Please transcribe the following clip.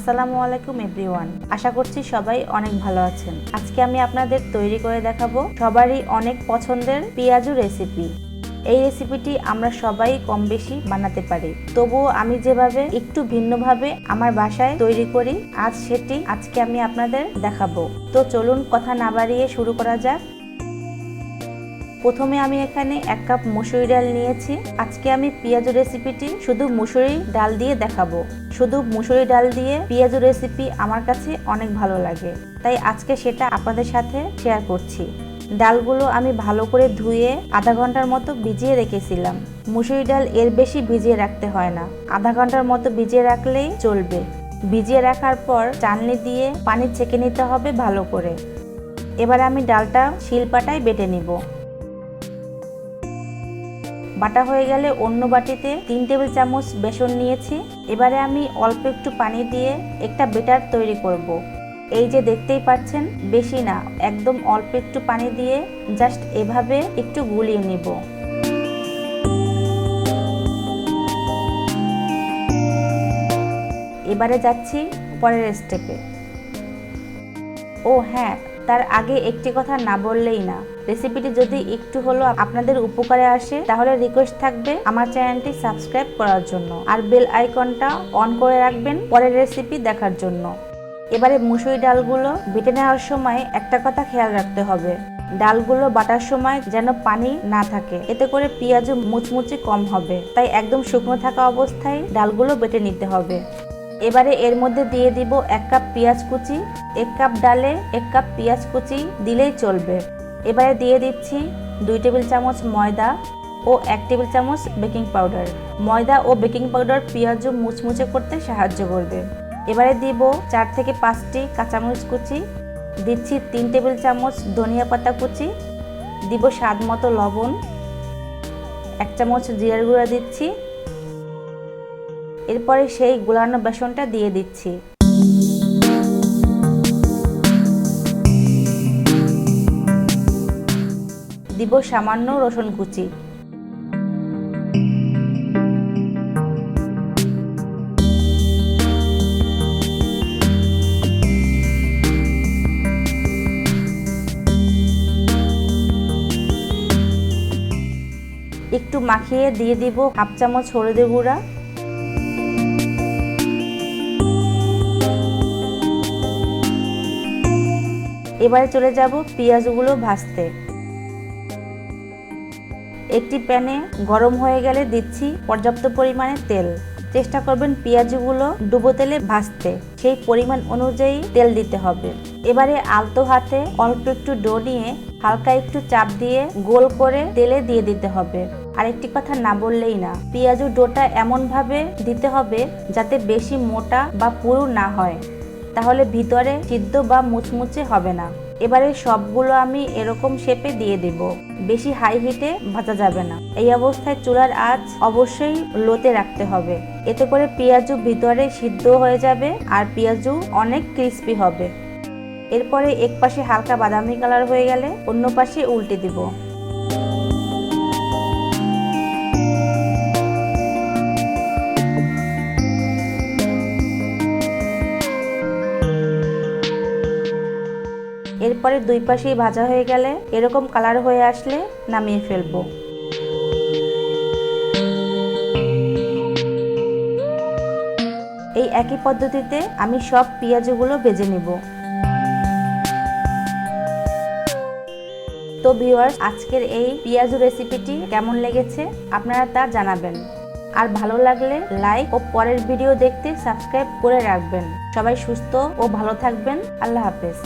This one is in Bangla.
আসসালামু আলাইকুম এভরিওয়ান। আশা করছি সবাই অনেক ভালো আছেন। আজকে আমি আপনাদের তৈরি করে দেখাবো সবারই অনেক পছন্দের পেঁয়াজু রেসিপি। এই রেসিপিটি আমরা সবাই কম বেশি বানাতে পারি, তবুও আমি যেভাবে একটু ভিন্নভাবে আমার বাসায় তৈরি করি আজকে আমি আপনাদের দেখাবো। তো চলুন কথা না বাড়িয়ে শুরু করা যাক। প্রথমে আমি এখানে 1 কাপ মসুরি ডাল নিয়েছি। আজকে আমি পেঁয়াজু রেসিপিটি শুধু মসুরি ডাল দিয়ে দেখাবো। শুধু মসুরি ডাল দিয়ে পেঁয়াজু রেসিপি আমার কাছে অনেক ভালো লাগে, তাই আজকে সেটা আপনাদের সাথে শেয়ার করছি। ডালগুলো আমি ভালো করে ধুয়ে আধা ঘন্টার মতো ভিজিয়ে রেখেছিলাম। মসুরি ডাল এর বেশি ভিজিয়ে রাখতে হয় না, আধা ঘন্টার মতো ভিজিয়ে রাখলেই চলবে। ভিজিয়ে রাখার পর চালনি দিয়ে পানি ছেঁকে নিতে হবে ভালো করে। এবার আমি ডালটা শিলপাটায় বেটে নিব। বাটা হয়ে গেলে অন্য বাটিতে 3 টেবিল চামচ বেসন নিয়েছি। এবারে আমি অল্প একটু পানি দিয়ে একটা ব্যাটার তৈরি করব। এই যে দেখতেই পাচ্ছেন, বেশি না, একদম অল্প একটু পানি দিয়ে জাস্ট এভাবে একটু গুলিয়ে নিব। এবারে যাচ্ছি পরের স্টেপে। ও হ্যাঁ, তার আগে একটি কথা না বললেই না, রেসিপিটি যদি একটু হলো আপনাদের উপকারে আসে তাহলে রিকোয়েস্ট থাকবে আমার চ্যানেলটি সাবস্ক্রাইব করার জন্য আর বেল আইকনটা অন করে রাখবেন পরের রেসিপি দেখার জন্য। এবারে মুসুরি ডালগুলো বেটে নেওয়ার সময় একটা কথা খেয়াল রাখতে হবে, ডালগুলো বাটার সময় যেন পানি না থাকে, এতে করে পেঁয়াজু মুচমুচে কম হবে। তাই একদম শুকনো থাকা অবস্থায় ডালগুলো বেটে নিতে হবে। এবারে এর মধ্যে দিয়ে দিব 1 কাপ পেঁয়াজ কুচি। 1 কাপ ডালে 1 কাপ পেঁয়াজ কুচি দিলেই চলবে। এবারে দিয়ে দিচ্ছি 2 টেবিল চামচ ময়দা ও 1 টেবিল চামচ বেকিং পাউডার। ময়দা ও বেকিং পাউডার পেঁয়াজু মুচমুচে করতে সাহায্য করবে। এবারে দিব 4 থেকে 5টি কাঁচামরিচ কুচি, দিচ্ছি 3 টেবিল চামচ ধনিয়া পাতা কুচি, দিব স্বাদ মতো লবণ, 1 চামচ জিরার গুঁড়া দিচ্ছি। এরপরে সেই গোলানো বেসনটা দিয়ে দিচ্ছি। দিব সামান্য রসুন কুচি। একটু মাখিয়ে দিয়ে দিব 1/2 চামচ হলুদের গুঁড়া। এবারে চলে যাব পেঁয়াজগুলো ভাজতে। একটি প্যানে গরম হয়ে গেলে দিচ্ছি পর্যাপ্ত পরিমাণে তেল। চেষ্টা করবেন পেঁয়াজগুলো ডুবো তেলে ভাজতে, সেই পরিমাণ অনুযায়ী তেল দিতে হবে। এবারে আলতো হাতে অল্প একটু ডো নিয়ে হালকা একটু চাপ দিয়ে গোল করে তেলে দিয়ে দিতে হবে। আরেকটি কথা না বললেই না, পেঁয়াজু ডোটা এমন ভাবে দিতে হবে যাতে বেশি মোটা বা পুরু না হয়, তাহলে ভিতরে সিদ্ধ বা মুচমুচে হবে না। এবারে সবগুলো আমি এরকম শেপে দিয়ে দিব, বেশি হাই হিটে ভাজা যাবে না। এই অবস্থায় চুলার আঁচ অবশ্যই লোতে রাখতে হবে, এতে করে পেঁয়াজু ভিতরে সিদ্ধ হয়ে যাবে আর পেঁয়াজু অনেক ক্রিস্পি হবে। এরপরে এক পাশে হালকা বাদামি কালার হয়ে গেলে অন্য পাশে উল্টে দিব। এরপরে 2 পাশেই ভাজা হয়ে গেলে এরকম কালার হয়ে আসলে নামিয়ে ফেলবো। এই একই পদ্ধতিতে আমি সব পেঁয়াজগুলো ভেজে নিব। তো ভিউয়ার্স, আজকের এই পেঁয়াজু রেসিপিটি কেমন লেগেছে আপনারা তা জানাবেন। আর ভালো লাগলে লাইক ও পরের ভিডিও দেখতে সাবস্ক্রাইব করে রাখবেন। সবাই সুস্থ ও ভালো থাকবেন। আল্লাহ হাফেজ।